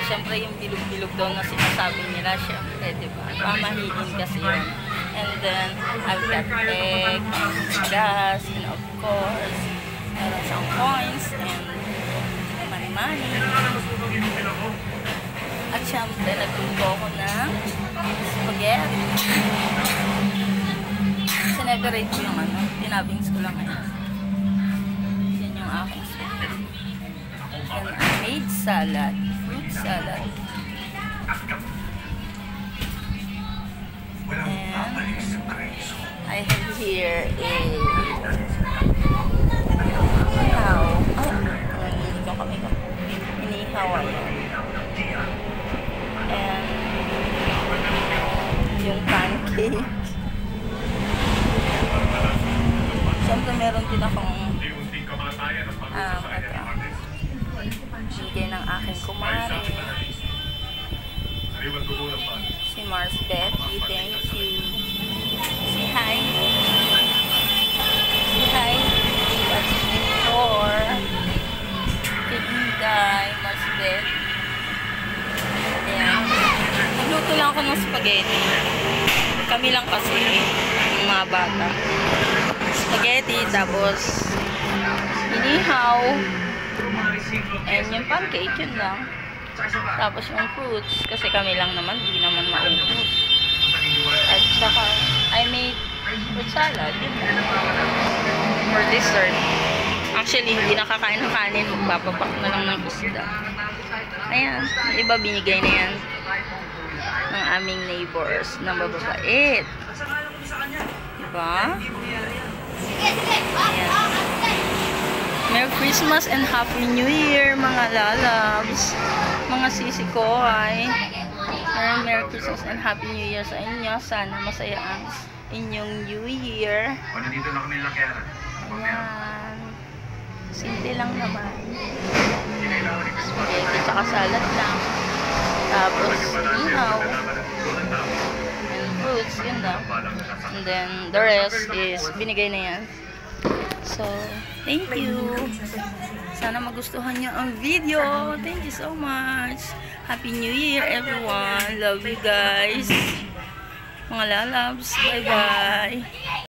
Siyempre yung bilog-bilog daw na sinasabi nila, siyempre, diba? Pamahiin kasi yun. And then, I've got egg, gas, and of course, meron siyang coins, and money. At siyempre, nagluto ako ng spaghetti. Sineperate ko yung tinabings ko lang ngayon. Yan yung aking spaghetti. Then, I made salad. Fruit salad. And I have here a inihaw. And yung pancake. Siyempre meron din akong bigay ng aking kumare. Si Mars Betty, thank you. Say hi. Say hi. That's before. Kay Inday, Mars Betty. Ayan. Nagluto lang ako ng spaghetti. Kami lang kasi, yung mga bata. Spaghetti, tapos inihaw. And yung pancake, yun lang. Tapos yung fruits, kasi kami lang naman, di naman maubos. At saka, I made fruit salad, yun lang. For dessert. Actually, hindi nakakain ng kanin, magpapapak na lang ng isda. Ayan, iba binigay na yan ng aming neighbors na mababait. Diba? Ayan. Merry Christmas and Happy New Year, mga lalabs. Mga sisi ko ay Merry Christmas and Happy New Year sa inyo. Sana masaya ang inyong New Year. Ayan. Simple lang naman. Spaghetti tsaka salad lang. Tapos inihaw. And fruits, yun lang. And then the rest is binigay na yan. So, thank you. Sana magustuhan nyo ang video. Thank you so much. Happy New Year, everyone. Love you guys. Mga lalabs. Bye-bye.